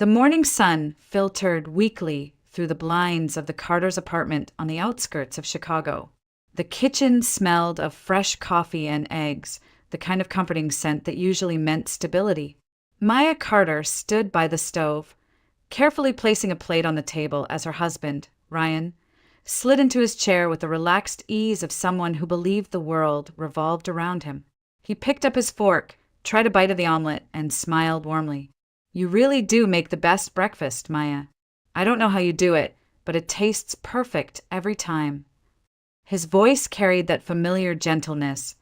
The morning sun filtered weakly through the blinds of the Carter's apartment on the outskirts of Chicago. The kitchen smelled of fresh coffee and eggs, the kind of comforting scent that usually meant stability. Maya Carter stood by the stove, carefully placing a plate on the table as her husband, Ryan, slid into his chair with the relaxed ease of someone who believed the world revolved around him. He picked up his fork, tried a bite of the omelet, and smiled warmly. "You really do make the best breakfast, Maya. I don't know how you do it, but it tastes perfect every time." His voice carried that familiar gentleness,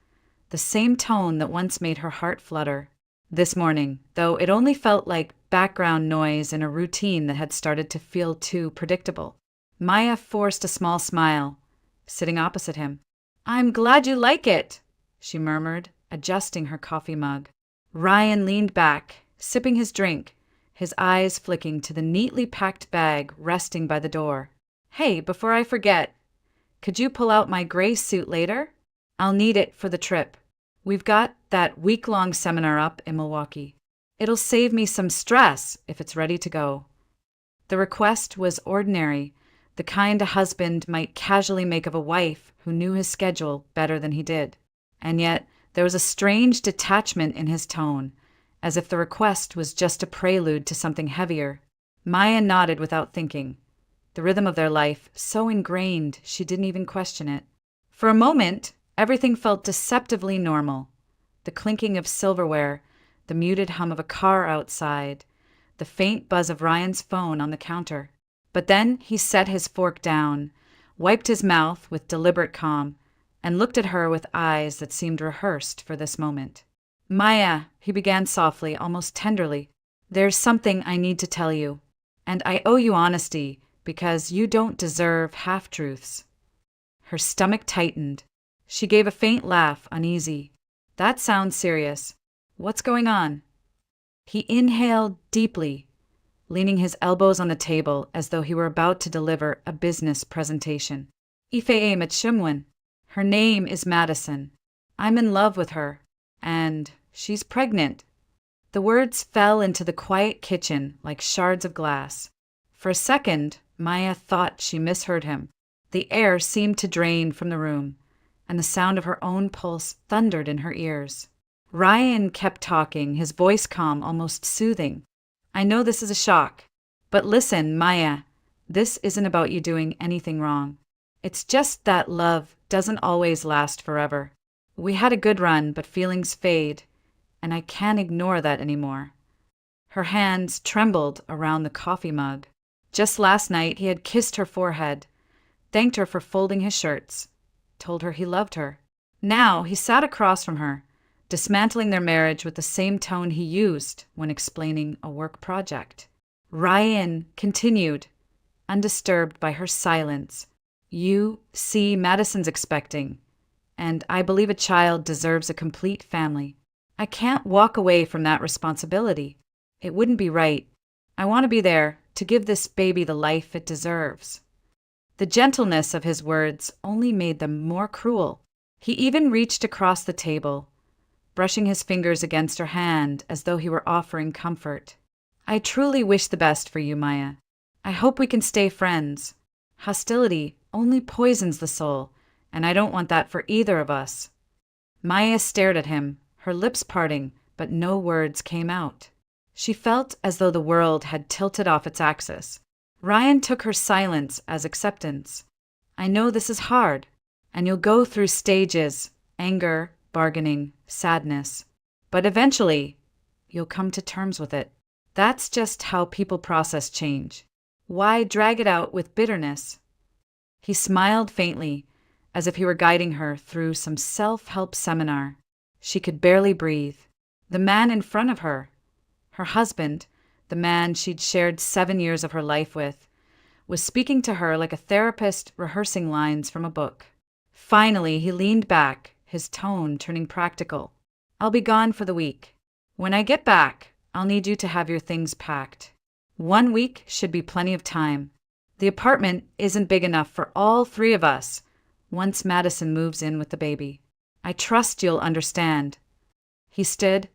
the same tone that once made her heart flutter. This morning, though, it only felt like background noise in a routine that had started to feel too predictable. Maya forced a small smile, sitting opposite him. "I'm glad you like it," she murmured, adjusting her coffee mug. Ryan leaned back, sipping his drink, his eyes flicking to the neatly packed bag resting by the door. "Hey, before I forget, could you pull out my gray suit later? I'll need it for the trip. We've got that week-long seminar up in Milwaukee. It'll save me some stress if it's ready to go." The request was ordinary, the kind a husband might casually make of a wife who knew his schedule better than he did. And yet, there was a strange detachment in his tone, as if the request was just a prelude to something heavier. Maya nodded without thinking, the rhythm of their life so ingrained she didn't even question it. For a moment, everything felt deceptively normal. The clinking of silverware, the muted hum of a car outside, the faint buzz of Ryan's phone on the counter. But then he set his fork down, wiped his mouth with deliberate calm, and looked at her with eyes that seemed rehearsed for this moment. "Maya," he began softly, almost tenderly, "there's something I need to tell you, and I owe you honesty because you don't deserve half-truths." Her stomach tightened. She gave a faint laugh, uneasy. "That sounds serious. What's going on?" He inhaled deeply, leaning his elbows on the table as though he were about to deliver a business presentation. "Ife Mitchumwin. Her name is Madison. I'm in love with her. And she's pregnant." The words fell into the quiet kitchen like shards of glass. For a second, Maya thought she misheard him. The air seemed to drain from the room, and the sound of her own pulse thundered in her ears. Ryan kept talking, his voice calm, almost soothing. "I know this is a shock, but listen, Maya, this isn't about you doing anything wrong. It's just that love doesn't always last forever. We had a good run, but feelings fade, and I can't ignore that anymore." Her hands trembled around the coffee mug. Just last night he had kissed her forehead, thanked her for folding his shirts, told her he loved her. Now he sat across from her, dismantling their marriage with the same tone he used when explaining a work project. Ryan continued, undisturbed by her silence. "You see, Madison's expecting, and I believe a child deserves a complete family. I can't walk away from that responsibility. It wouldn't be right. I want to be there to give this baby the life it deserves." The gentleness of his words only made them more cruel. He even reached across the table, brushing his fingers against her hand as though he were offering comfort. "I truly wish the best for you, Maya. I hope we can stay friends. Hostility only poisons the soul, and I don't want that for either of us." Maya stared at him, her lips parting, but no words came out. She felt as though the world had tilted off its axis. Ryan took her silence as acceptance. "I know this is hard, and you'll go through stages, anger, bargaining, sadness. But eventually, you'll come to terms with it. That's just how people process change. Why drag it out with bitterness?" He smiled faintly, as if he were guiding her through some self-help seminar. She could barely breathe. The man in front of her, her husband, the man she'd shared 7 years of her life with, was speaking to her like a therapist rehearsing lines from a book. Finally, he leaned back, his tone turning practical. "I'll be gone for the week. When I get back, I'll need you to have your things packed. 1 week should be plenty of time. The apartment isn't big enough for all 3 of us once Madison moves in with the baby. I trust you'll understand." He stood,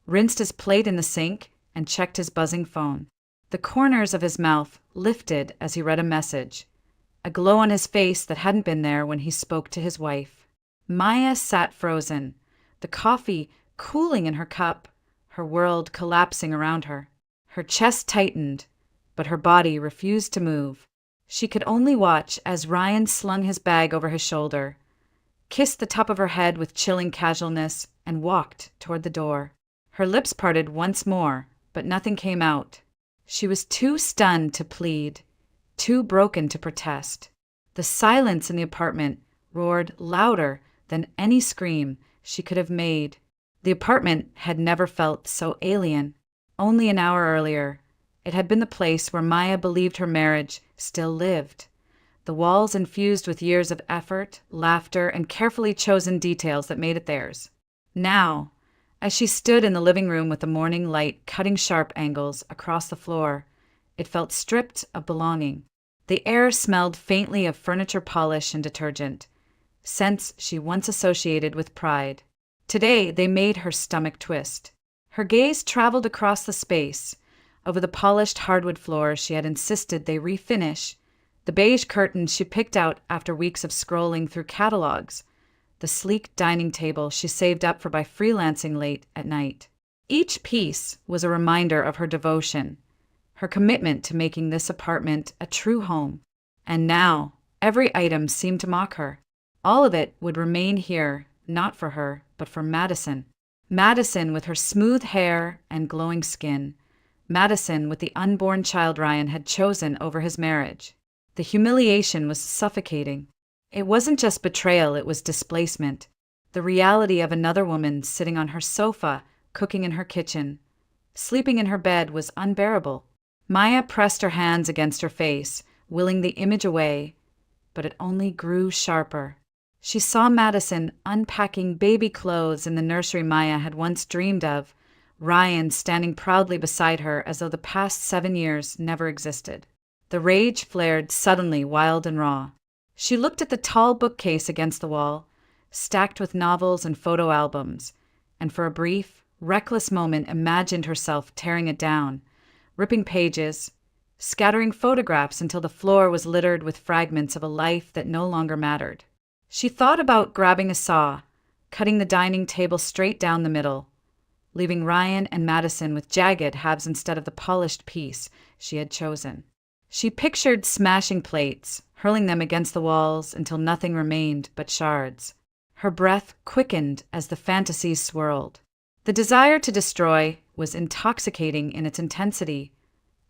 rinsed his plate in the sink, and checked his buzzing phone. The corners of his mouth lifted as he read a message, a glow on his face that hadn't been there when he spoke to his wife. Maya sat frozen, the coffee cooling in her cup, her world collapsing around her. Her chest tightened, but her body refused to move. She could only watch as Ryan slung his bag over his shoulder, kissed the top of her head with chilling casualness, and walked toward the door. Her lips parted once more, but nothing came out. She was too stunned to plead, too broken to protest. The silence in the apartment roared louder than any scream she could have made. The apartment had never felt so alien. Only an hour earlier, it had been the place where Maya believed her marriage still lived. The walls infused with years of effort, laughter, and carefully chosen details that made it theirs. Now, as she stood in the living room with the morning light cutting sharp angles across the floor, it felt stripped of belonging. The air smelled faintly of furniture polish and detergent, scents she once associated with pride. Today, they made her stomach twist. Her gaze traveled across the space, over the polished hardwood floors she had insisted they refinish, the beige curtains she picked out after weeks of scrolling through catalogs, the sleek dining table she saved up for by freelancing late at night. Each piece was a reminder of her devotion, her commitment to making this apartment a true home. And now, every item seemed to mock her. All of it would remain here, not for her, but for Madison. Madison with her smooth hair and glowing skin. Madison with the unborn child Ryan had chosen over his marriage. The humiliation was suffocating. It wasn't just betrayal, it was displacement. The reality of another woman sitting on her sofa, cooking in her kitchen, sleeping in her bed was unbearable. Maya pressed her hands against her face, willing the image away, but it only grew sharper. She saw Madison unpacking baby clothes in the nursery Maya had once dreamed of, Ryan standing proudly beside her as though the past 7 years never existed. The rage flared suddenly, wild and raw. She looked at the tall bookcase against the wall, stacked with novels and photo albums, and for a brief, reckless moment imagined herself tearing it down, ripping pages, scattering photographs until the floor was littered with fragments of a life that no longer mattered. She thought about grabbing a saw, cutting the dining table straight down the middle, leaving Ryan and Madison with jagged halves instead of the polished piece she had chosen. She pictured smashing plates, hurling them against the walls until nothing remained but shards. Her breath quickened as the fantasies swirled. The desire to destroy was intoxicating in its intensity,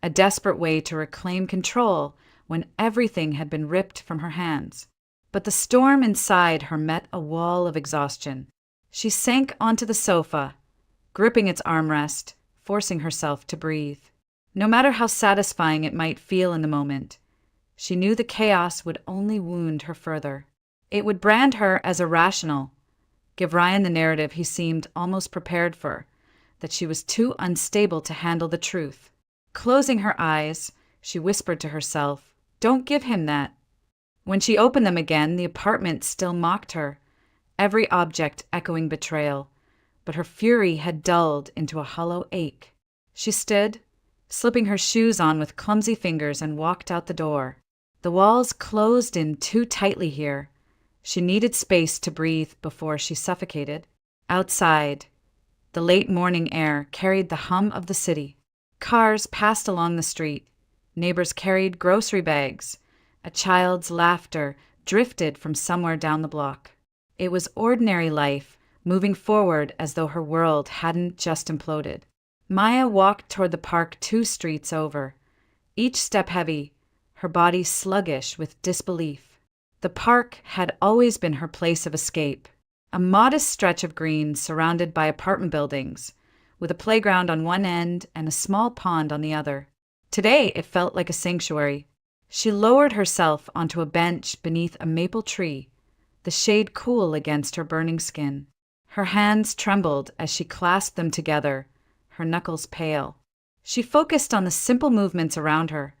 a desperate way to reclaim control when everything had been ripped from her hands. But the storm inside her met a wall of exhaustion. She sank onto the sofa, gripping its armrest, forcing herself to breathe. No matter how satisfying it might feel in the moment, she knew the chaos would only wound her further. It would brand her as irrational, give Ryan the narrative he seemed almost prepared for, that she was too unstable to handle the truth. Closing her eyes, she whispered to herself, "Don't give him that." When she opened them again, the apartment still mocked her, every object echoing betrayal, but her fury had dulled into a hollow ache. She stood, slipping her shoes on with clumsy fingers, and walked out the door. The walls closed in too tightly here. She needed space to breathe before she suffocated. Outside, the late morning air carried the hum of the city. Cars passed along the street. Neighbors carried grocery bags. A child's laughter drifted from somewhere down the block. It was ordinary life, moving forward as though her world hadn't just imploded. Maya walked toward the park 2 streets over, each step heavy, her body sluggish with disbelief. The park had always been her place of escape, a modest stretch of green surrounded by apartment buildings, with a playground on one end and a small pond on the other. Today it felt like a sanctuary. She lowered herself onto a bench beneath a maple tree, the shade cool against her burning skin. Her hands trembled as she clasped them together, her knuckles pale. She focused on the simple movements around her,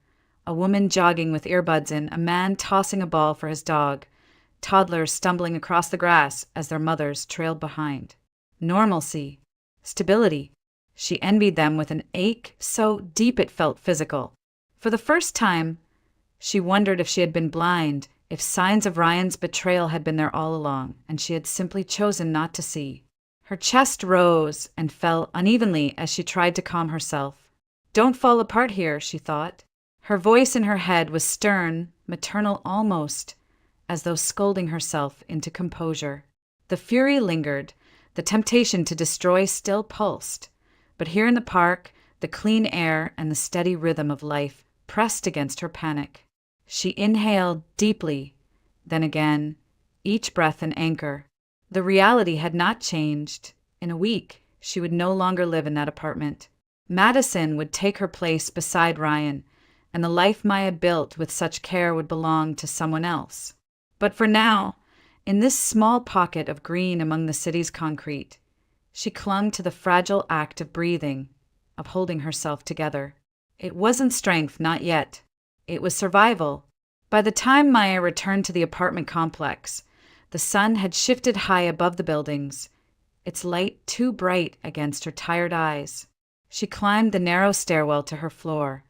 a woman jogging with earbuds in, a man tossing a ball for his dog, toddlers stumbling across the grass as their mothers trailed behind. Normalcy. Stability. She envied them with an ache so deep it felt physical. For the first time, she wondered if she had been blind, if signs of Ryan's betrayal had been there all along, and she had simply chosen not to see. Her chest rose and fell unevenly as she tried to calm herself. "Don't fall apart here," she thought. Her voice in her head was stern, maternal almost, as though scolding herself into composure. The fury lingered, the temptation to destroy still pulsed, but here in the park, the clean air and the steady rhythm of life pressed against her panic. She inhaled deeply, then again, each breath an anchor. The reality had not changed. In a week, she would no longer live in that apartment. Madison would take her place beside Ryan, and the life Maya built with such care would belong to someone else. But for now, in this small pocket of green among the city's concrete, she clung to the fragile act of breathing, of holding herself together. It wasn't strength, not yet. It was survival. By the time Maya returned to the apartment complex, the sun had shifted high above the buildings, its light too bright against her tired eyes. She climbed the narrow stairwell to her floor,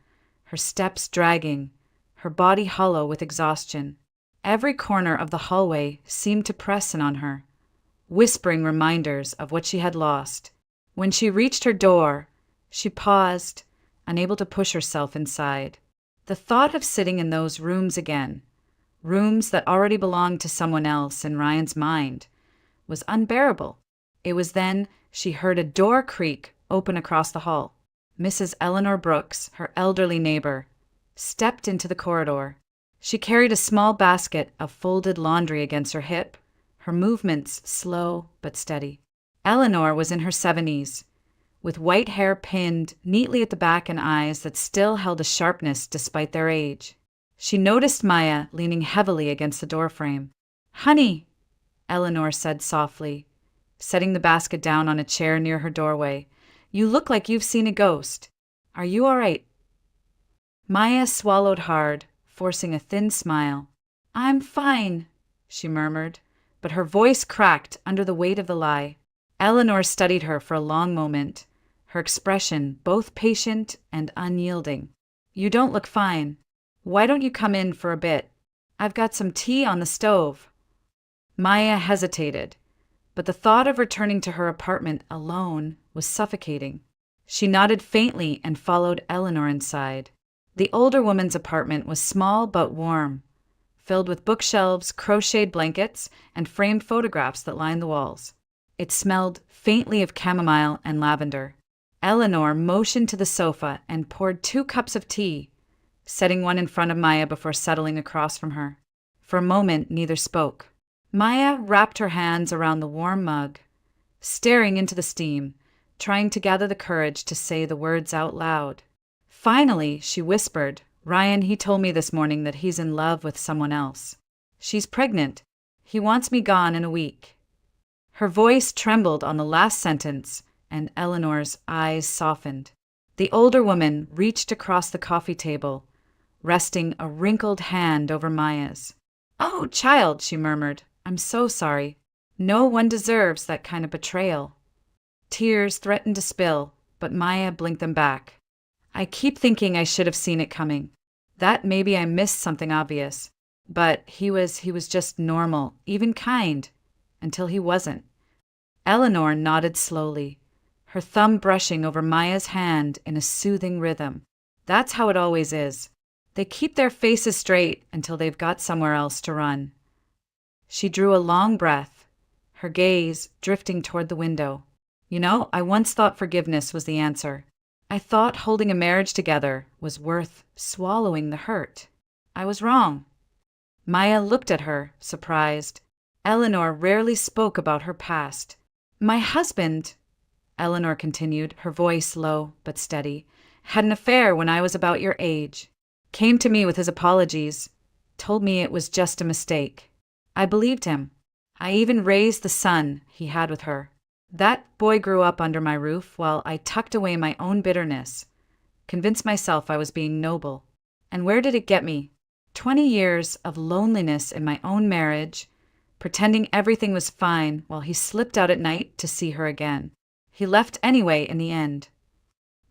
her steps dragging, her body hollow with exhaustion. Every corner of the hallway seemed to press in on her, whispering reminders of what she had lost. When she reached her door, she paused, unable to push herself inside. The thought of sitting in those rooms again, rooms that already belonged to someone else in Ryan's mind, was unbearable. It was then she heard a door creak open across the hall. Mrs. Eleanor Brooks, her elderly neighbor, stepped into the corridor. She carried a small basket of folded laundry against her hip, her movements slow but steady. Eleanor was in her 70s, with white hair pinned neatly at the back and eyes that still held a sharpness despite their age. She noticed Maya leaning heavily against the doorframe. "Honey," Eleanor said softly, setting the basket down on a chair near her doorway, "you look like you've seen a ghost. Are you all right?" Maya swallowed hard, forcing a thin smile. "I'm fine," she murmured, but her voice cracked under the weight of the lie. Eleanor studied her for a long moment, her expression both patient and unyielding. "You don't look fine. Why don't you come in for a bit? I've got some tea on the stove." Maya hesitated, but the thought of returning to her apartment alone was suffocating. She nodded faintly and followed Eleanor inside. The older woman's apartment was small but warm, filled with bookshelves, crocheted blankets, and framed photographs that lined the walls. It smelled faintly of chamomile and lavender. Eleanor motioned to the sofa and poured 2 cups of tea, setting one in front of Maya before settling across from her. For a moment, neither spoke. Maya wrapped her hands around the warm mug, staring into the steam, trying to gather the courage to say the words out loud. Finally, she whispered, "Ryan, he told me this morning that he's in love with someone else. She's pregnant. He wants me gone in a week." Her voice trembled on the last sentence, and Eleanor's eyes softened. The older woman reached across the coffee table, resting a wrinkled hand over Maya's. "Oh, child," she murmured, "I'm so sorry. No one deserves that kind of betrayal." Tears threatened to spill, but Maya blinked them back. "I keep thinking I should have seen it coming. That maybe I missed something obvious. But he was just normal, even kind, until he wasn't." Eleanor nodded slowly, her thumb brushing over Maya's hand in a soothing rhythm. "That's how it always is. They keep their faces straight until they've got somewhere else to run." She drew a long breath, her gaze drifting toward the window. "You know, I once thought forgiveness was the answer. I thought holding a marriage together was worth swallowing the hurt. I was wrong." Maya looked at her, surprised. Eleanor rarely spoke about her past. "My husband," Eleanor continued, her voice low but steady, "had an affair when I was about your age. Came to me with his apologies, told me it was just a mistake. I believed him. I even raised the son he had with her. That boy grew up under my roof while I tucked away my own bitterness, convinced myself I was being noble. And where did it get me? 20 years of loneliness in my own marriage, pretending everything was fine while he slipped out at night to see her again. He left anyway in the end,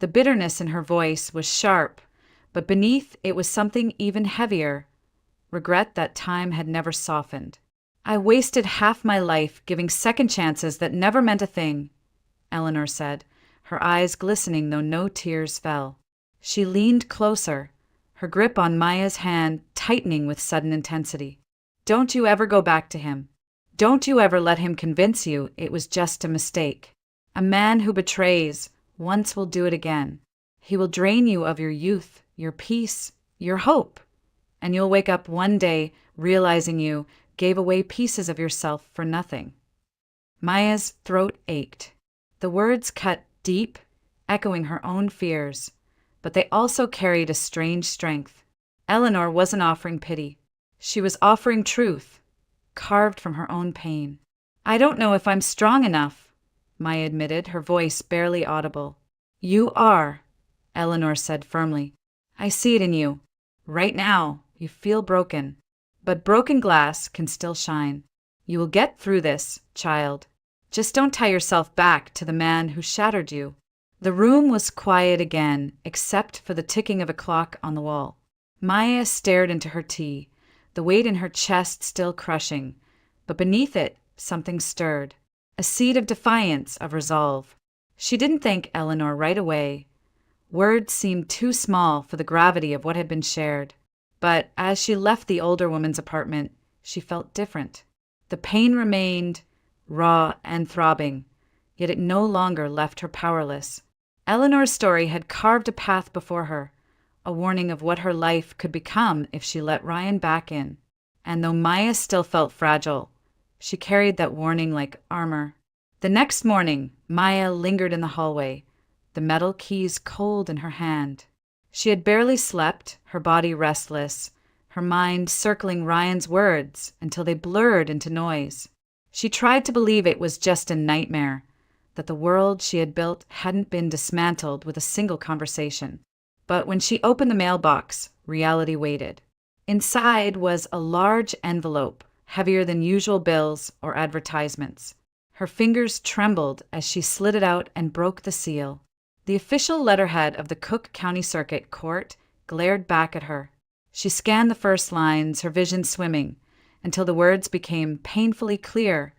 The bitterness in her voice was sharp, but beneath it was something even heavier, regret that time had never softened. I wasted half my life giving second chances that never meant a thing, Eleanor said, her eyes glistening though no tears fell. She leaned closer, her grip on Maya's hand tightening with sudden intensity. Don't you ever go back to him. Don't you ever let him convince you it was just a mistake. A man who betrays once will do it again. He will drain you of your youth, your peace, your hope, and you'll wake up one day realizing you gave away pieces of yourself for nothing. Maya's throat ached. The words cut deep, echoing her own fears, but they also carried a strange strength. Eleanor wasn't offering pity. She was offering truth, carved from her own pain. I don't know if I'm strong enough, Maya admitted, her voice barely audible. You are, Eleanor said firmly. I see it in you. Right now, you feel broken. But broken glass can still shine. You will get through this, child. Just don't tie yourself back to the man who shattered you. The room was quiet again, except for the ticking of a clock on the wall. Maya stared into her tea, the weight in her chest still crushing, but beneath it, something stirred. A seed of defiance, of resolve. She didn't thank Eleanor right away. Words seemed too small for the gravity of what had been shared. But as she left the older woman's apartment, she felt different. The pain remained, raw and throbbing, yet it no longer left her powerless. Eleanor's story had carved a path before her, a warning of what her life could become if she let Ryan back in. And though Maya still felt fragile, she carried that warning like armor. The next morning, Maya lingered in the hallway, the metal keys cold in her hand. She had barely slept, her body restless, her mind circling Ryan's words until they blurred into noise. She tried to believe it was just a nightmare, that the world she had built hadn't been dismantled with a single conversation. But when she opened the mailbox, reality waited. Inside was a large envelope, heavier than usual bills or advertisements. Her fingers trembled as she slid it out and broke the seal. The official letterhead of the Cook County Circuit Court glared back at her. She scanned the first lines, her vision swimming, until the words became painfully clear.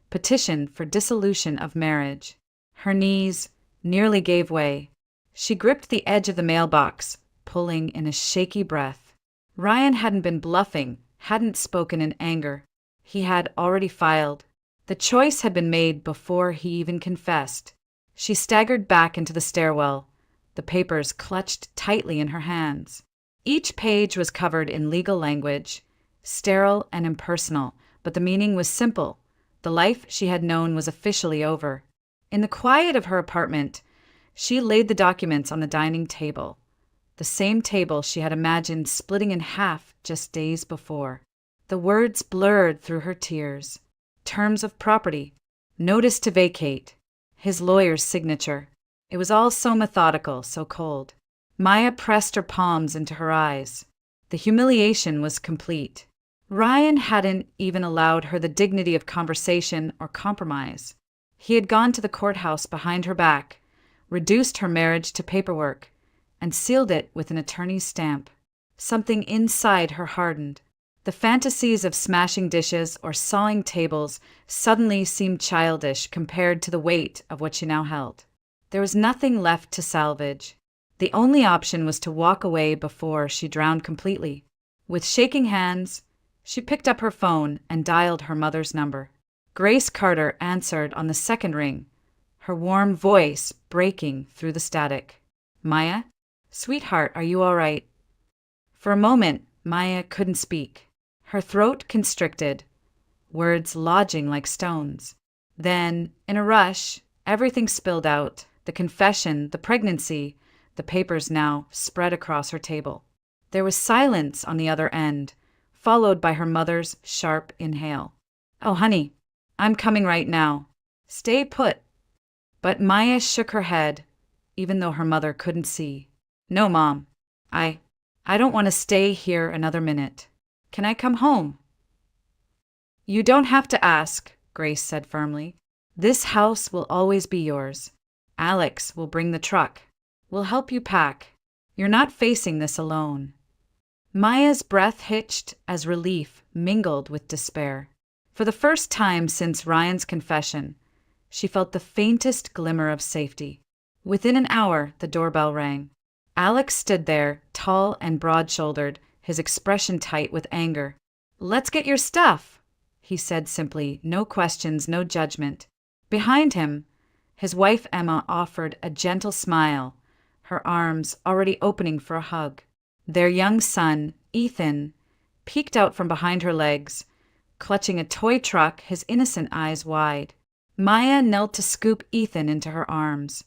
Petition for dissolution of marriage. Her knees nearly gave way. She gripped the edge of the mailbox, pulling in a shaky breath. Ryan hadn't been bluffing, hadn't spoken in anger. He had already filed. The choice had been made before he even confessed. She staggered back into the stairwell, the papers clutched tightly in her hands. Each page was covered in legal language, sterile and impersonal, but the meaning was simple. The life she had known was officially over. In the quiet of her apartment, she laid the documents on the dining table, the same table she had imagined splitting in half just days before. The words blurred through her tears. Terms of property, notice to vacate, his lawyer's signature. It was all so methodical, so cold. Maya pressed her palms into her eyes. The humiliation was complete. Ryan hadn't even allowed her the dignity of conversation or compromise. He had gone to the courthouse behind her back, reduced her marriage to paperwork, and sealed it with an attorney's stamp. Something inside her hardened. The fantasies of smashing dishes or sawing tables suddenly seemed childish compared to the weight of what she now held. There was nothing left to salvage. The only option was to walk away before she drowned completely. With shaking hands, she picked up her phone and dialed her mother's number. Grace Carter answered on the second ring, her warm voice breaking through the static. Maya? Sweetheart, are you all right? For a moment, Maya couldn't speak. Her throat constricted, words lodging like stones. Then, in a rush, everything spilled out, the confession, the pregnancy, the papers now spread across her table. There was silence on the other end, followed by her mother's sharp inhale. Oh, honey, I'm coming right now. Stay put. But Maya shook her head, even though her mother couldn't see. No, Mom. I don't want to stay here another minute. Can I come home? You don't have to ask, Grace said firmly. This house will always be yours. Alex will bring the truck. We'll help you pack. You're not facing this alone. Maya's breath hitched as relief mingled with despair. For the first time since Ryan's confession, she felt the faintest glimmer of safety. Within an hour, the doorbell rang. Alex stood there, tall and broad-shouldered, his expression tight with anger. "Let's get your stuff," he said simply, no questions, no judgment. Behind him, his wife Emma offered a gentle smile, her arms already opening for a hug. Their young son, Ethan, peeked out from behind her legs, clutching a toy truck, his innocent eyes wide. Maya knelt to scoop Ethan into her arms,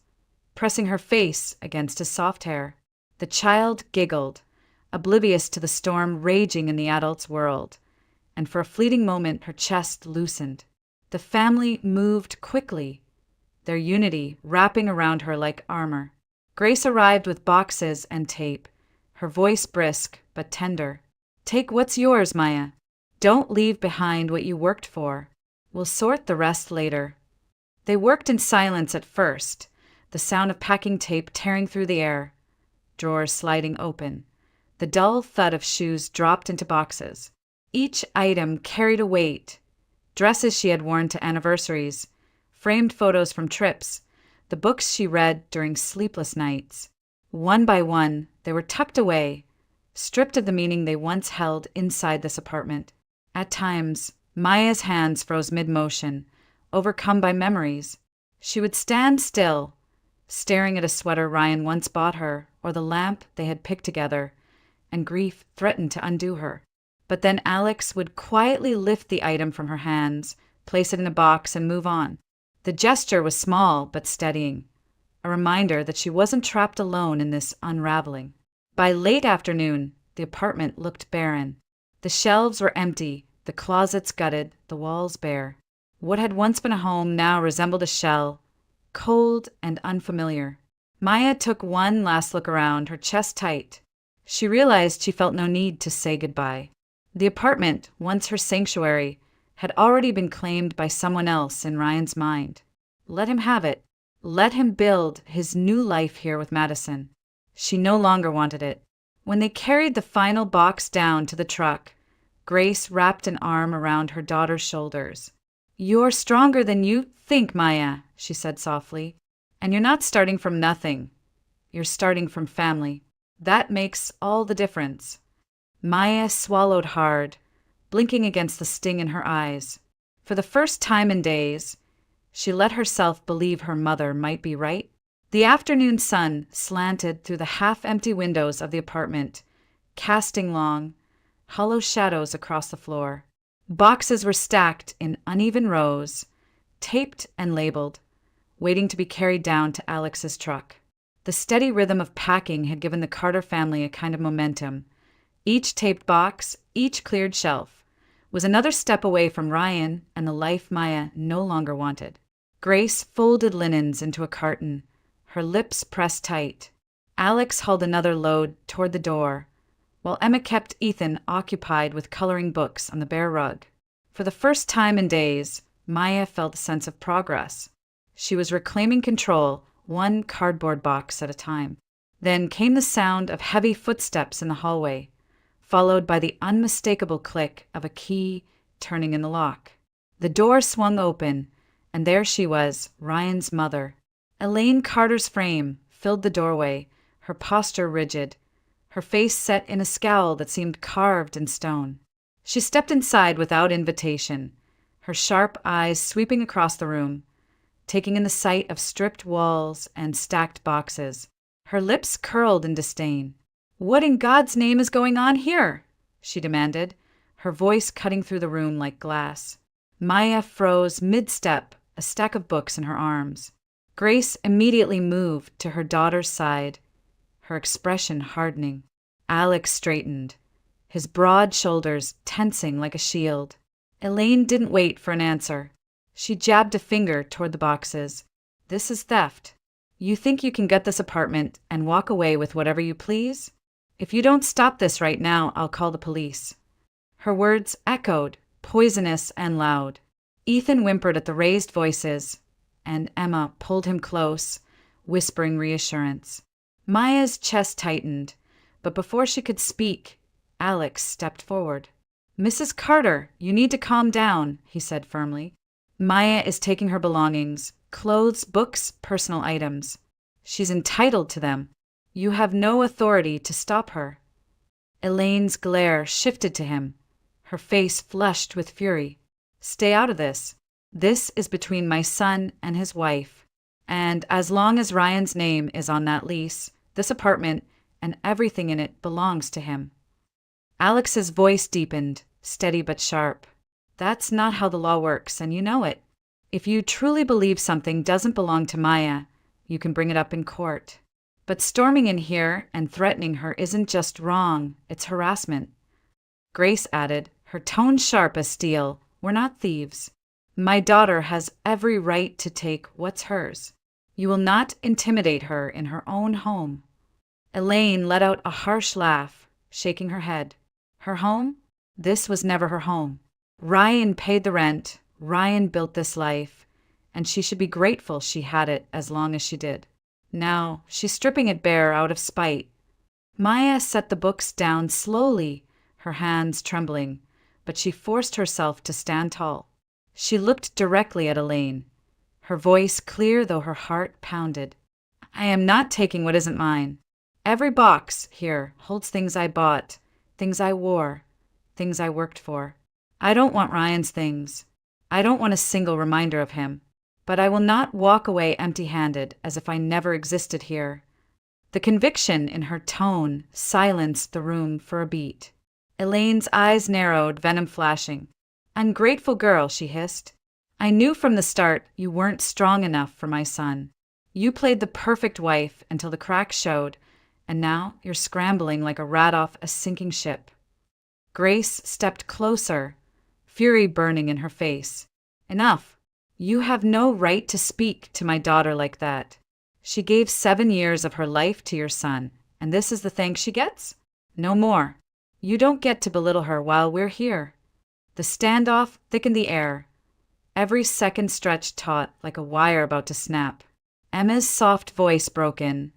pressing her face against his soft hair. The child giggled, oblivious to the storm raging in the adult's world, and for a fleeting moment her chest loosened. The family moved quickly, their unity wrapping around her like armor. Grace arrived with boxes and tape, her voice brisk but tender. "Take what's yours, Maya. Don't leave behind what you worked for. We'll sort the rest later." They worked in silence at first, the sound of packing tape tearing through the air, drawers sliding open, the dull thud of shoes dropped into boxes. Each item carried a weight: dresses she had worn to anniversaries, framed photos from trips, the books she read during sleepless nights. One by one, they were tucked away, stripped of the meaning they once held inside this apartment. At times, Maya's hands froze mid-motion, overcome by memories. She would stand still, staring at a sweater Ryan once bought her, or the lamp they had picked together, and grief threatened to undo her. But then Alex would quietly lift the item from her hands, place it in a box, and move on. The gesture was small but steadying, a reminder that she wasn't trapped alone in this unraveling. By late afternoon, the apartment looked barren. The shelves were empty, the closets gutted, the walls bare. What had once been a home now resembled a shell, cold and unfamiliar. Maya took one last look around, her chest tight. She realized she felt no need to say goodbye. The apartment, once her sanctuary, had already been claimed by someone else in Ryan's mind. Let him have it. Let him build his new life here with Madison. She no longer wanted it. When they carried the final box down to the truck, Grace wrapped an arm around her daughter's shoulders. "You're stronger than you think, Maya," she said softly. "And you're not starting from nothing. You're starting from family. That makes all the difference." Maya swallowed hard, blinking against the sting in her eyes. For the first time in days, she let herself believe her mother might be right. The afternoon sun slanted through the half-empty windows of the apartment, casting long, hollow shadows across the floor. Boxes were stacked in uneven rows, taped and labeled, waiting to be carried down to Alex's truck. The steady rhythm of packing had given the Carter family a kind of momentum. Each taped box, each cleared shelf, was another step away from Ryan and the life Maya no longer wanted. Grace folded linens into a carton, her lips pressed tight. Alex hauled another load toward the door, while Emma kept Ethan occupied with coloring books on the bare rug. For the first time in days, Maya felt a sense of progress. She was reclaiming control, one cardboard box at a time. Then came the sound of heavy footsteps in the hallway, followed by the unmistakable click of a key turning in the lock. The door swung open, and there she was, Ryan's mother. Elaine Carter's frame filled the doorway, her posture rigid, her face set in a scowl that seemed carved in stone. She stepped inside without invitation, her sharp eyes sweeping across the room, taking in the sight of stripped walls and stacked boxes. Her lips curled in disdain. "What in God's name is going on here?" she demanded, her voice cutting through the room like glass. Maya froze mid-step, a stack of books in her arms. Grace immediately moved to her daughter's side, her expression hardening. Alex straightened, his broad shoulders tensing like a shield. Elaine didn't wait for an answer. She jabbed a finger toward the boxes. "This is theft. You think you can get this apartment and walk away with whatever you please? If you don't stop this right now, I'll call the police." Her words echoed, poisonous and loud. Ethan whimpered at the raised voices, and Emma pulled him close, whispering reassurance. Maya's chest tightened, but before she could speak, Alex stepped forward. "Mrs. Carter, you need to calm down," he said firmly. "Maya is taking her belongings, clothes, books, personal items. She's entitled to them. You have no authority to stop her." Elaine's glare shifted to him, her face flushed with fury. "Stay out of this. This is between my son and his wife. And as long as Ryan's name is on that lease, this apartment and everything in it belongs to him." Alex's voice deepened, steady but sharp. "That's not how the law works, and you know it. If you truly believe something doesn't belong to Maya, you can bring it up in court. But storming in here and threatening her isn't just wrong, it's harassment." Grace added, her tone sharp as steel, "We're not thieves. My daughter has every right to take what's hers. You will not intimidate her in her own home." Elaine let out a harsh laugh, shaking her head. Her home? This was never her home. Ryan paid the rent, Ryan built this life, and she should be grateful she had it as long as she did. Now, she's stripping it bare out of spite. Maya set the books down slowly, her hands trembling, but she forced herself to stand tall. She looked directly at Elaine, her voice clear though her heart pounded. "I am not taking what isn't mine. Every box here holds things I bought, things I wore, things I worked for. I don't want Ryan's things. I don't want a single reminder of him. But I will not walk away empty-handed as if I never existed here." The conviction in her tone silenced the room for a beat. Elaine's eyes narrowed, venom flashing. "Ungrateful girl," she hissed. "I knew from the start you weren't strong enough for my son. You played the perfect wife until the cracks showed, and now you're scrambling like a rat off a sinking ship." Grace stepped closer, fury burning in her face. "Enough. You have no right to speak to my daughter like that. She gave 7 years of her life to your son, and this is the thanks she gets? No more. You don't get to belittle her while we're here." The standoff thickened the air. Every second stretched taut like a wire about to snap. Emma's soft voice broke in,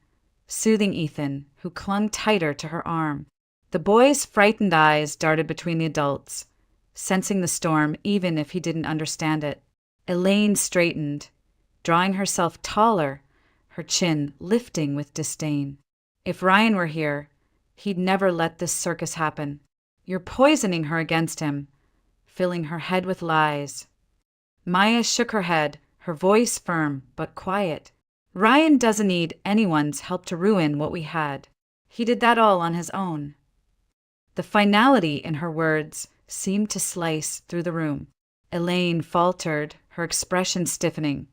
soothing Ethan, who clung tighter to her arm. The boy's frightened eyes darted between the adults, sensing the storm even if he didn't understand it. Elaine straightened, drawing herself taller, her chin lifting with disdain. "If Ryan were here, he'd never let this circus happen. You're poisoning her against him, filling her head with lies." Maya shook her head, her voice firm but quiet. "Ryan doesn't need anyone's help to ruin what we had. He did that all on his own." The finality in her words seemed to slice through the room. Elaine faltered, her expression stiffening,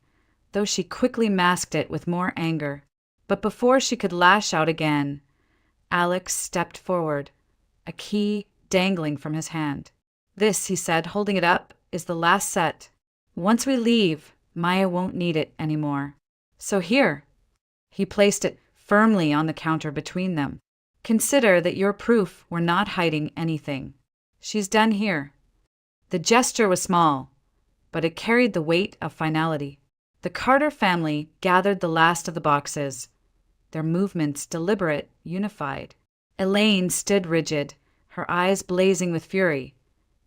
though she quickly masked it with more anger. But before she could lash out again, Alex stepped forward, a key dangling from his hand. "This," he said, holding it up, "is the last set. Once we leave, Maya won't need it anymore. So here." He placed it firmly on the counter between them. "Consider that your proof we're not hiding anything. She's done here." The gesture was small, but it carried the weight of finality. The Carter family gathered the last of the boxes, their movements deliberate, unified. Elaine stood rigid, her eyes blazing with fury,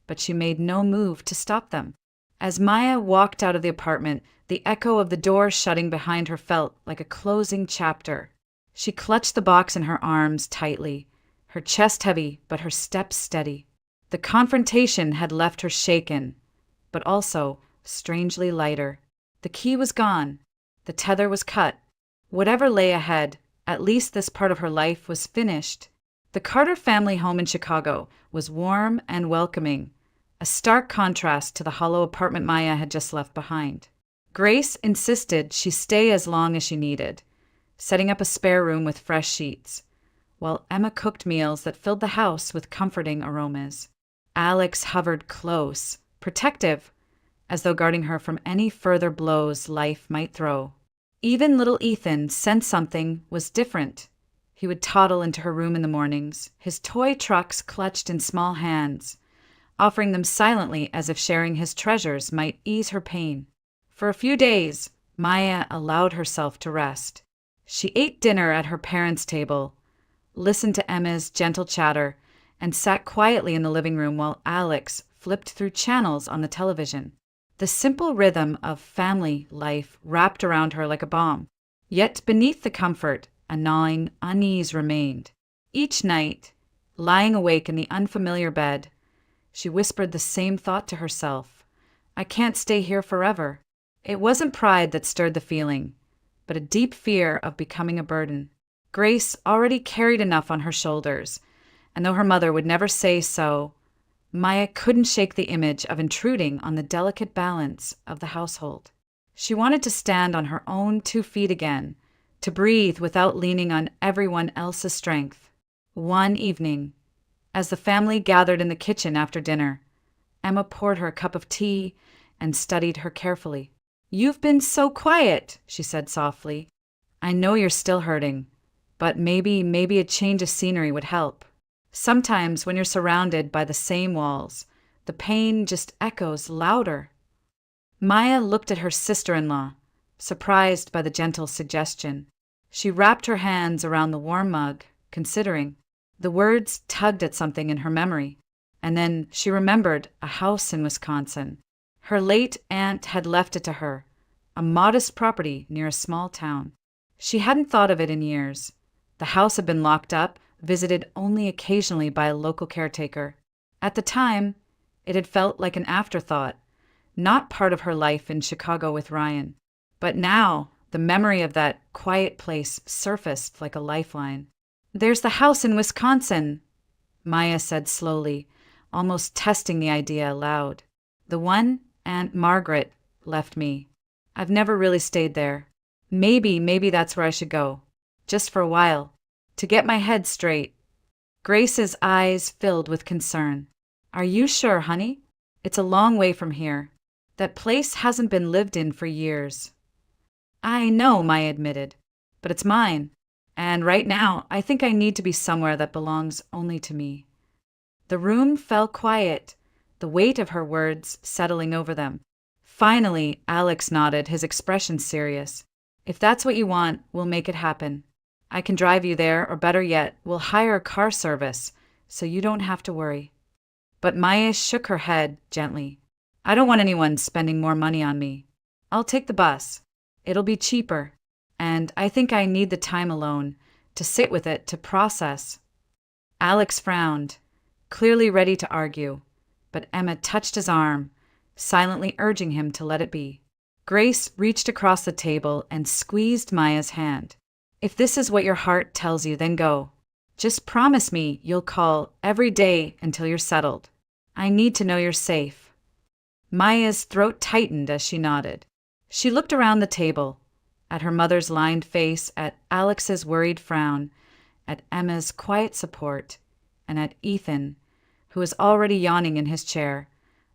but she made no move to stop them. As Maya walked out of the apartment, the echo of the door shutting behind her felt like a closing chapter. She clutched the box in her arms tightly, her chest heavy but her steps steady. The confrontation had left her shaken, but also strangely lighter. The key was gone. The tether was cut. Whatever lay ahead, at least this part of her life was finished. The Carter family home in Chicago was warm and welcoming, a stark contrast to the hollow apartment Maya had just left behind. Grace insisted she stay as long as she needed, setting up a spare room with fresh sheets, while Emma cooked meals that filled the house with comforting aromas. Alex hovered close, protective, as though guarding her from any further blows life might throw. Even little Ethan sensed something was different. He would toddle into her room in the mornings, his toy trucks clutched in small hands, offering them silently as if sharing his treasures might ease her pain. For a few days, Maya allowed herself to rest. She ate dinner at her parents' table, listened to Emma's gentle chatter, and sat quietly in the living room while Alex flipped through channels on the television. The simple rhythm of family life wrapped around her like a balm. Yet beneath the comfort, a gnawing unease remained. Each night, lying awake in the unfamiliar bed, she whispered the same thought to herself. I can't stay here forever. It wasn't pride that stirred the feeling, but a deep fear of becoming a burden. Grace already carried enough on her shoulders, and though her mother would never say so, Maya couldn't shake the image of intruding on the delicate balance of the household. She wanted to stand on her own 2 feet again, to breathe without leaning on everyone else's strength. One evening, as the family gathered in the kitchen after dinner, Emma poured her a cup of tea and studied her carefully. "You've been so quiet," she said softly. "I know you're still hurting, but maybe a change of scenery would help. Sometimes when you're surrounded by the same walls, the pain just echoes louder." Maya looked at her sister-in-law, surprised by the gentle suggestion. She wrapped her hands around the warm mug, considering. The words tugged at something in her memory, and then she remembered a house in Wisconsin. Her late aunt had left it to her, a modest property near a small town. She hadn't thought of it in years. The house had been locked up, visited only occasionally by a local caretaker. At the time, it had felt like an afterthought, not part of her life in Chicago with Ryan. But now, the memory of that quiet place surfaced like a lifeline. "There's the house in Wisconsin," Maya said slowly, almost testing the idea aloud. "The one Aunt Margaret left me. I've never really stayed there. Maybe that's where I should go, just for a while, to get my head straight." Grace's eyes filled with concern. "Are you sure, honey? It's a long way from here. That place hasn't been lived in for years." "I know," Maya admitted, "but it's mine. And right now, I think I need to be somewhere that belongs only to me." The room fell quiet, the weight of her words settling over them. Finally, Alex nodded, his expression serious. "If that's what you want, we'll make it happen. I can drive you there, or better yet, we'll hire a car service, so you don't have to worry." But Maya shook her head gently. "I don't want anyone spending more money on me. I'll take the bus. It'll be cheaper. And I think I need the time alone, to sit with it, to process." Alex frowned, clearly ready to argue, but Emma touched his arm, silently urging him to let it be. Grace reached across the table and squeezed Maya's hand. "If this is what your heart tells you, then go. Just promise me you'll call every day until you're settled. I need to know you're safe." Maya's throat tightened as she nodded. She looked around the table, at her mother's lined face, at Alex's worried frown, at Emma's quiet support, and at Ethan, who was already yawning in his chair,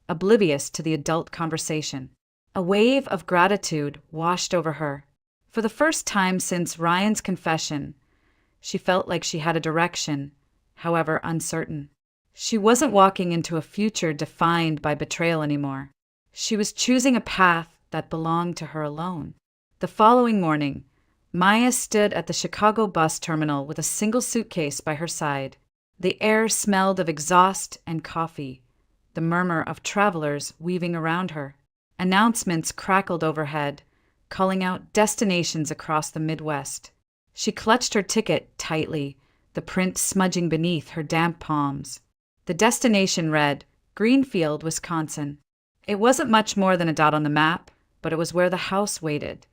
oblivious to the adult conversation. A wave of gratitude washed over her. For the first time since Ryan's confession, she felt like she had a direction, however uncertain. She wasn't walking into a future defined by betrayal anymore. She was choosing a path that belonged to her alone. The following morning, Maya stood at the Chicago bus terminal with a single suitcase by her side. The air smelled of exhaust and coffee, the murmur of travelers weaving around her. Announcements crackled overhead, calling out destinations across the Midwest. She clutched her ticket tightly, the print smudging beneath her damp palms. The destination read, Greenfield, Wisconsin. It wasn't much more than a dot on the map, but it was where the house waited,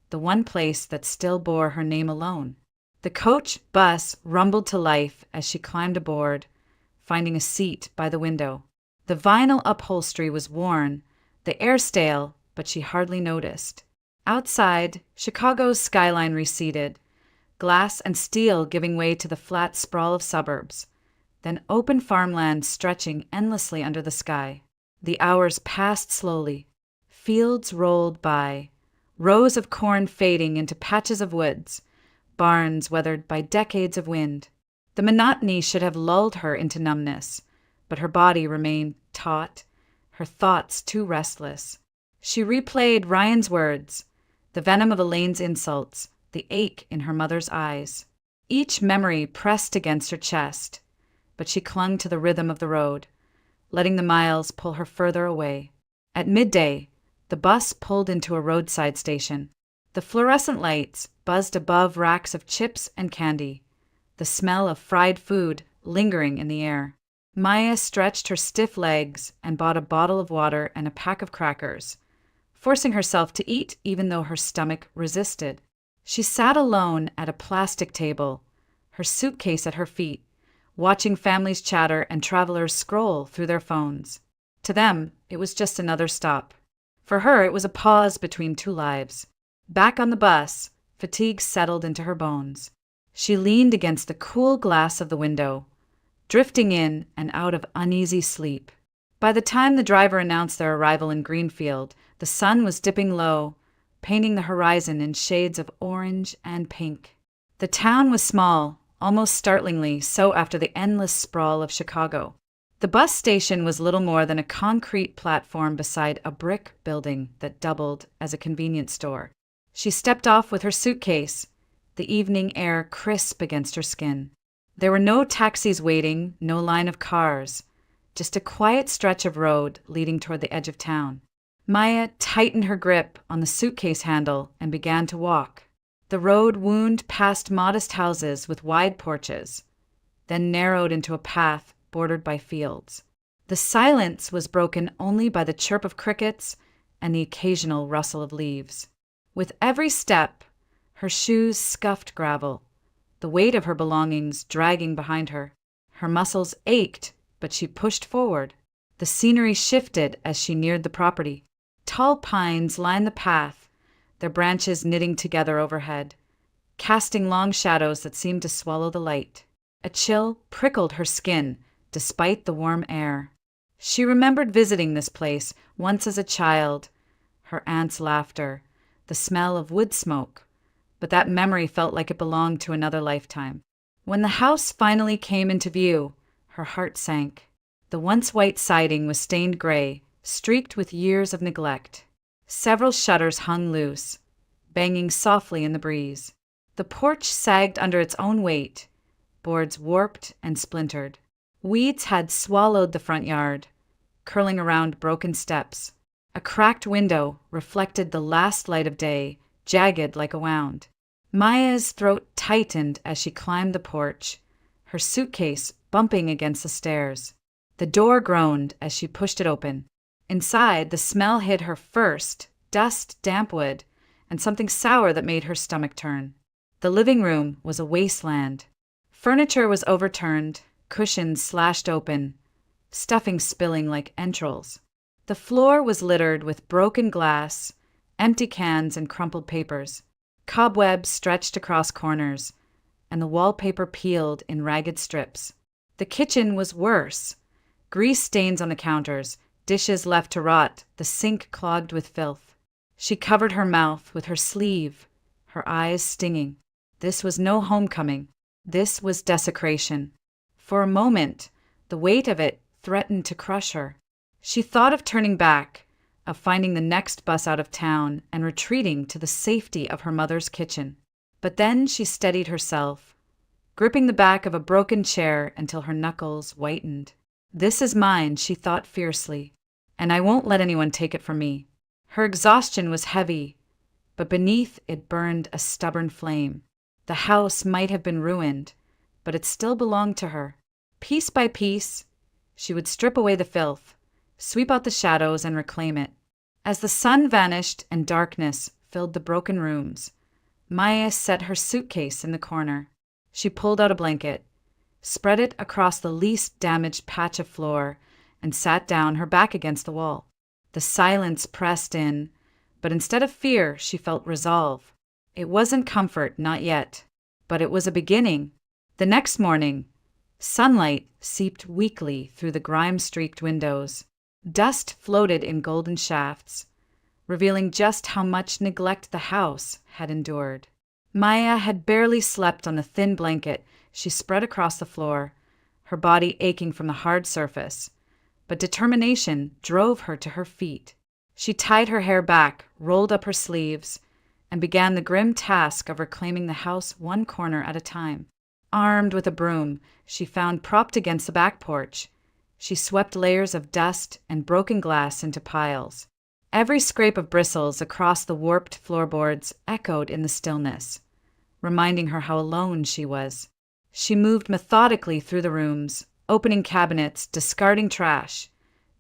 the one place that still bore her name alone. The coach bus rumbled to life as she climbed aboard, finding a seat by the window. The vinyl upholstery was worn, the air stale, but she hardly noticed. Outside, Chicago's skyline receded, glass and steel giving way to the flat sprawl of suburbs, then open farmland stretching endlessly under the sky. The hours passed slowly. Fields rolled by, rows of corn fading into patches of woods, barns weathered by decades of wind. The monotony should have lulled her into numbness, but her body remained taut, her thoughts too restless. She replayed Ryan's words, the venom of Elaine's insults, the ache in her mother's eyes. Each memory pressed against her chest, but she clung to the rhythm of the road, letting the miles pull her further away. At midday, the bus pulled into a roadside station. The fluorescent lights buzzed above racks of chips and candy, the smell of fried food lingering in the air. Maya stretched her stiff legs and bought a bottle of water and a pack of crackers, forcing herself to eat even though her stomach resisted. She sat alone at a plastic table, her suitcase at her feet, watching families chatter and travelers scroll through their phones. To them, it was just another stop. For her, it was a pause between two lives. Back on the bus, fatigue settled into her bones. She leaned against the cool glass of the window, drifting in and out of uneasy sleep. By the time the driver announced their arrival in Greenfield, the sun was dipping low, painting the horizon in shades of orange and pink. The town was small, almost startlingly so after the endless sprawl of Chicago. The bus station was little more than a concrete platform beside a brick building that doubled as a convenience store. She stepped off with her suitcase, the evening air crisp against her skin. There were no taxis waiting, no line of cars, just a quiet stretch of road leading toward the edge of town. Maya tightened her grip on the suitcase handle and began to walk. The road wound past modest houses with wide porches, then narrowed into a path bordered by fields. The silence was broken only by the chirp of crickets and the occasional rustle of leaves. With every step, her shoes scuffed gravel, the weight of her belongings dragging behind her. Her muscles ached, but she pushed forward. The scenery shifted as she neared the property. Tall pines lined the path, their branches knitting together overhead, casting long shadows that seemed to swallow the light. A chill prickled her skin despite the warm air. She remembered visiting this place once as a child, her aunt's laughter, the smell of wood smoke, but that memory felt like it belonged to another lifetime. When the house finally came into view, her heart sank. The once white siding was stained gray, streaked with years of neglect. Several shutters hung loose, banging softly in the breeze. The porch sagged under its own weight, boards warped and splintered. Weeds had swallowed the front yard, curling around broken steps. A cracked window reflected the last light of day, jagged like a wound. Maya's throat tightened as she climbed the porch, her suitcase bumping against the stairs. The door groaned as she pushed it open. Inside, the smell hit her first, dust, damp wood, and something sour that made her stomach turn. The living room was a wasteland. Furniture was overturned, cushions slashed open, stuffing spilling like entrails. The floor was littered with broken glass, empty cans, and crumpled papers. Cobwebs stretched across corners, and the wallpaper peeled in ragged strips. The kitchen was worse. Grease stains on the counters, dishes left to rot, the sink clogged with filth. She covered her mouth with her sleeve, her eyes stinging. This was no homecoming. This was desecration. For a moment, the weight of it threatened to crush her. She thought of turning back, of finding the next bus out of town and retreating to the safety of her mother's kitchen. But then she steadied herself, gripping the back of a broken chair until her knuckles whitened. "This is mine," she thought fiercely, "and I won't let anyone take it from me." Her exhaustion was heavy, but beneath it burned a stubborn flame. The house might have been ruined, but it still belonged to her. Piece by piece, she would strip away the filth, sweep out the shadows, and reclaim it. As the sun vanished and darkness filled the broken rooms, Maya set her suitcase in the corner. She pulled out a blanket, spread it across the least damaged patch of floor, and sat down, her back against the wall. The silence pressed in, but instead of fear, she felt resolve. It wasn't comfort, not yet, but it was a beginning. The next morning, sunlight seeped weakly through the grime-streaked windows. Dust floated in golden shafts, revealing just how much neglect the house had endured. Maya had barely slept on the thin blanket she spread across the floor, her body aching from the hard surface, but determination drove her to her feet. She tied her hair back, rolled up her sleeves, and began the grim task of reclaiming the house one corner at a time. Armed with a broom, she found propped against the back porch. She swept layers of dust and broken glass into piles. Every scrape of bristles across the warped floorboards echoed in the stillness, reminding her how alone she was. She moved methodically through the rooms, opening cabinets, discarding trash,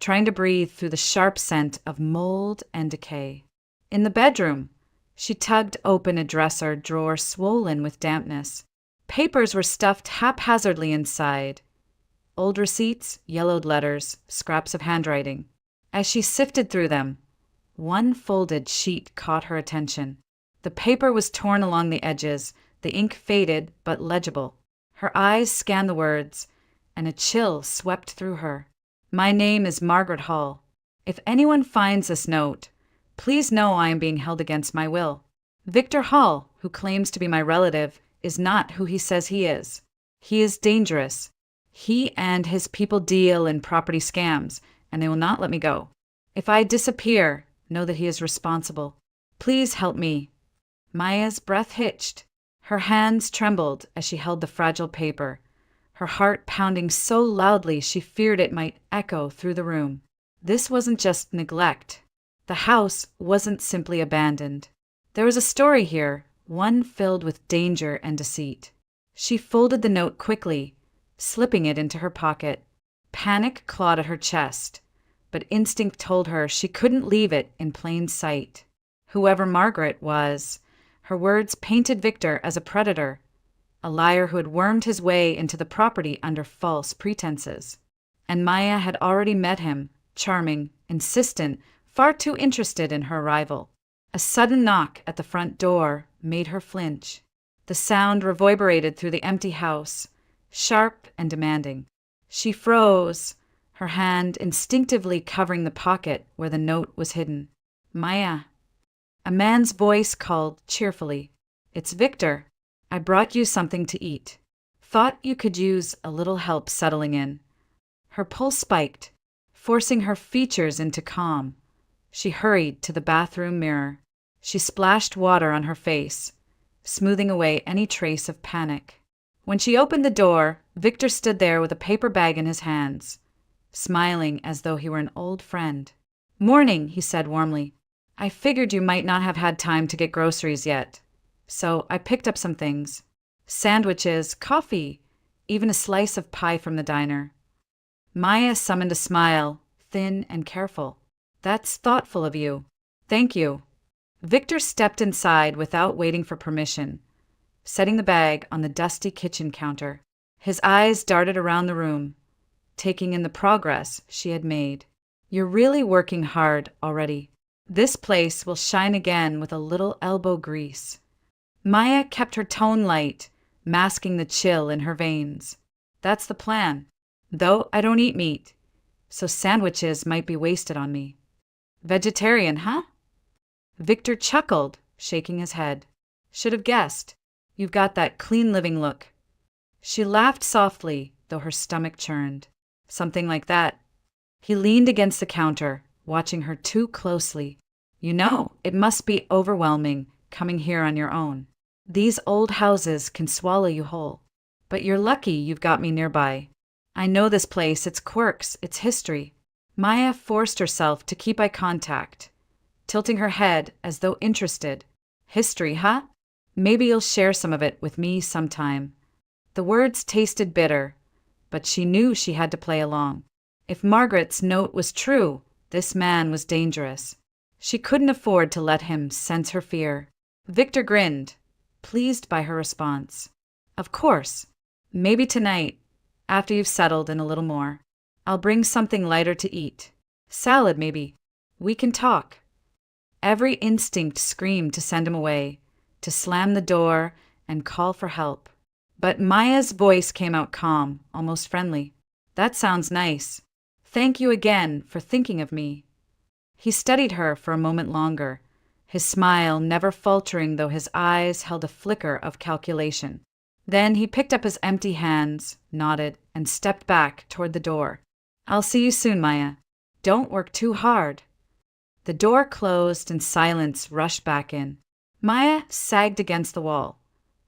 trying to breathe through the sharp scent of mold and decay. In the bedroom, she tugged open a dresser drawer swollen with dampness. Papers were stuffed haphazardly inside. Old receipts, yellowed letters, scraps of handwriting. As she sifted through them, one folded sheet caught her attention. The paper was torn along the edges, the ink faded but legible. Her eyes scanned the words, and a chill swept through her. My name is Margaret Hall. If anyone finds this note, please know I am being held against my will. Victor Hall, who claims to be my relative, is not who he says he is. He is dangerous. He and his people deal in property scams, and they will not let me go. If I disappear, know that he is responsible. Please help me. Maya's breath hitched. Her hands trembled as she held the fragile paper, her heart pounding so loudly she feared it might echo through the room. This wasn't just neglect. The house wasn't simply abandoned. There was a story here, one filled with danger and deceit. She folded the note quickly, slipping it into her pocket. Panic clawed at her chest, but instinct told her she couldn't leave it in plain sight. Whoever Margaret was, her words painted Victor as a predator, a liar who had wormed his way into the property under false pretenses. And Maya had already met him, charming, insistent, far too interested in her arrival. A sudden knock at the front door made her flinch. The sound reverberated through the empty house, sharp and demanding. She froze, her hand instinctively covering the pocket where the note was hidden. Maya. A man's voice called cheerfully. It's Victor. I brought you something to eat. Thought you could use a little help settling in. Her pulse spiked, forcing her features into calm. She hurried to the bathroom mirror. She splashed water on her face, smoothing away any trace of panic. When she opened the door, Victor stood there with a paper bag in his hands, smiling as though he were an old friend. Morning, he said warmly. I figured you might not have had time to get groceries yet, so I picked up some things. Sandwiches, coffee, even a slice of pie from the diner. Maya summoned a smile, thin and careful. That's thoughtful of you. Thank you. Victor stepped inside without waiting for permission, setting the bag on the dusty kitchen counter. His eyes darted around the room, taking in the progress she had made. You're really working hard already. This place will shine again with a little elbow grease. Maya kept her tone light, masking the chill in her veins. That's the plan. Though I don't eat meat, so sandwiches might be wasted on me. Vegetarian, huh? Victor chuckled, shaking his head. Should have guessed. You've got that clean living look. She laughed softly, though her stomach churned. Something like that. He leaned against the counter, watching her too closely. You know, it must be overwhelming coming here on your own. These old houses can swallow you whole. But you're lucky you've got me nearby. I know this place, its quirks, its history. Maya forced herself to keep eye contact, tilting her head as though interested. History, huh? Maybe you'll share some of it with me sometime. The words tasted bitter, but she knew she had to play along. If Margaret's note was true, this man was dangerous. She couldn't afford to let him sense her fear. Victor grinned, pleased by her response. Of course. Maybe tonight, after you've settled in a little more. I'll bring something lighter to eat. Salad, maybe. We can talk. Every instinct screamed to send him away, to slam the door and call for help. But Maya's voice came out calm, almost friendly. That sounds nice. Thank you again for thinking of me. He studied her for a moment longer, his smile never faltering though his eyes held a flicker of calculation. Then he picked up his empty hands, nodded, and stepped back toward the door. I'll see you soon, Maya. Don't work too hard. The door closed and silence rushed back in. Maya sagged against the wall,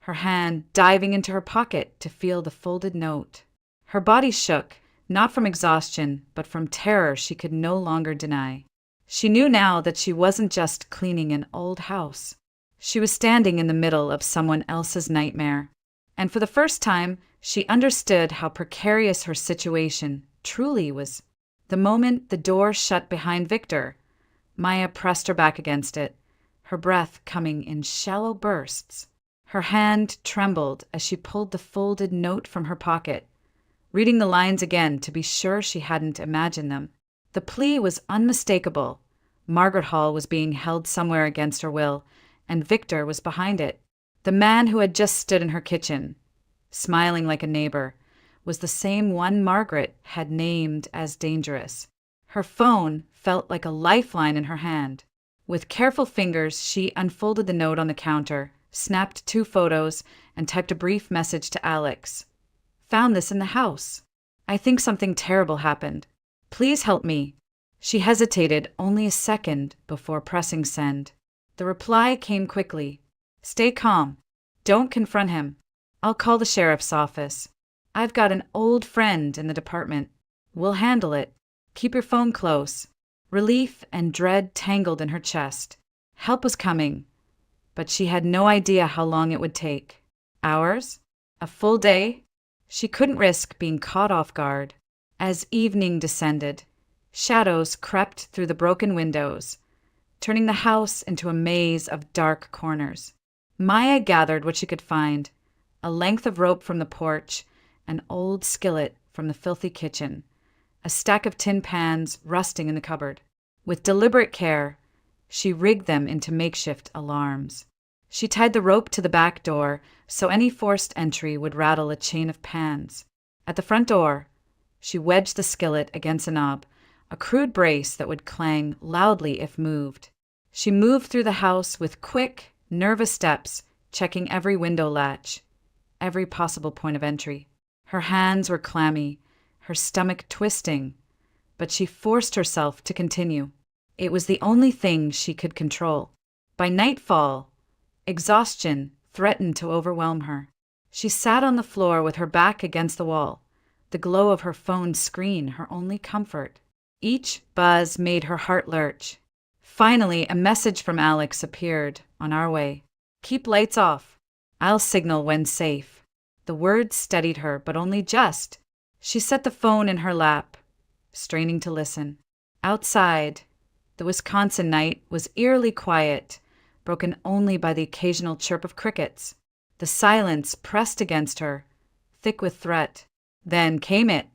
her hand diving into her pocket to feel the folded note. Her body shook, not from exhaustion, but from terror she could no longer deny. She knew now that she wasn't just cleaning an old house. She was standing in the middle of someone else's nightmare. And for the first time, she understood how precarious her situation truly was. The moment the door shut behind Victor, Maya pressed her back against it, her breath coming in shallow bursts. Her hand trembled as she pulled the folded note from her pocket, reading the lines again to be sure she hadn't imagined them. The plea was unmistakable. Margaret Hall was being held somewhere against her will, and Victor was behind it. The man who had just stood in her kitchen, smiling like a neighbor, was the same one Margaret had named as dangerous. Her phone felt like a lifeline in her hand. With careful fingers, she unfolded the note on the counter, snapped 2 photos, and typed a brief message to Alex. Found this in the house. I think something terrible happened. Please help me. She hesitated only a second before pressing send. The reply came quickly. Stay calm. Don't confront him. I'll call the sheriff's office. I've got an old friend in the department. We'll handle it. Keep your phone close. Relief and dread tangled in her chest. Help was coming, but she had no idea how long it would take. Hours? A full day? She couldn't risk being caught off guard. As evening descended, shadows crept through the broken windows, turning the house into a maze of dark corners. Maya gathered what she could find: a length of rope from the porch, an old skillet from the filthy kitchen, a stack of tin pans rusting in the cupboard. With deliberate care, she rigged them into makeshift alarms. She tied the rope to the back door so any forced entry would rattle a chain of pans. At the front door, she wedged the skillet against a knob, a crude brace that would clang loudly if moved. She moved through the house with quick, nervous steps, checking every window latch, every possible point of entry. Her hands were clammy, her stomach twisting, but she forced herself to continue. It was the only thing she could control. By nightfall, exhaustion threatened to overwhelm her. She sat on the floor with her back against the wall, the glow of her phone's screen her only comfort. Each buzz made her heart lurch. Finally, a message from Alex appeared on our way. Keep lights off. I'll signal when safe. The words steadied her, but only just. She set the phone in her lap, straining to listen. Outside, the Wisconsin night was eerily quiet, broken only by the occasional chirp of crickets. The silence pressed against her, thick with threat. Then came it,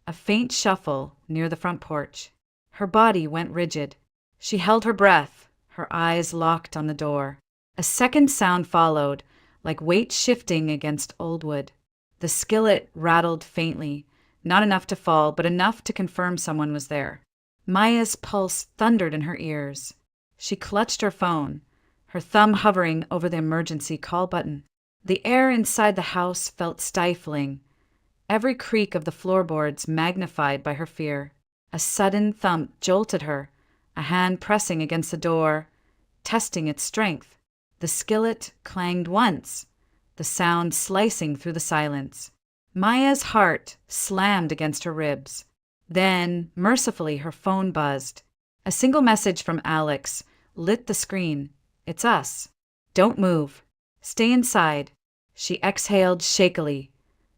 a faint shuffle near the front porch. Her body went rigid. She held her breath, her eyes locked on the door. A second sound followed, like weight shifting against old wood. The skillet rattled faintly, not enough to fall, but enough to confirm someone was there. Maya's pulse thundered in her ears. She clutched her phone, her thumb hovering over the emergency call button. The air inside the house felt stifling, every creak of the floorboards magnified by her fear. A sudden thump jolted her, a hand pressing against the door, testing its strength. The skillet clanged once, the sound slicing through the silence. Maya's heart slammed against her ribs. Then, mercifully, her phone buzzed. A single message from Alex lit the screen. It's us. Don't move. Stay inside. She exhaled shakily,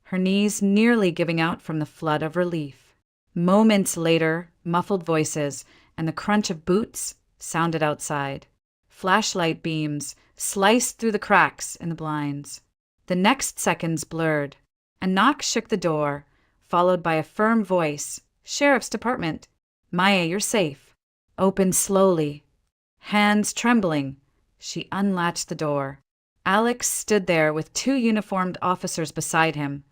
her knees nearly giving out from the flood of relief. Moments later, muffled voices and the crunch of boots sounded outside. Flashlight beams sliced through the cracks in the blinds. The next seconds blurred. A knock shook the door, followed by a firm voice. Sheriff's Department. Maya, you're safe. Open slowly. Hands trembling, she unlatched the door. Alex stood there with 2 uniformed officers beside him,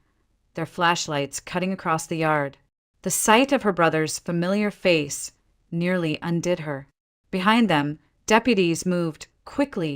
their flashlights cutting across the yard. The sight of her brother's familiar face nearly undid her. Behind them, deputies moved quickly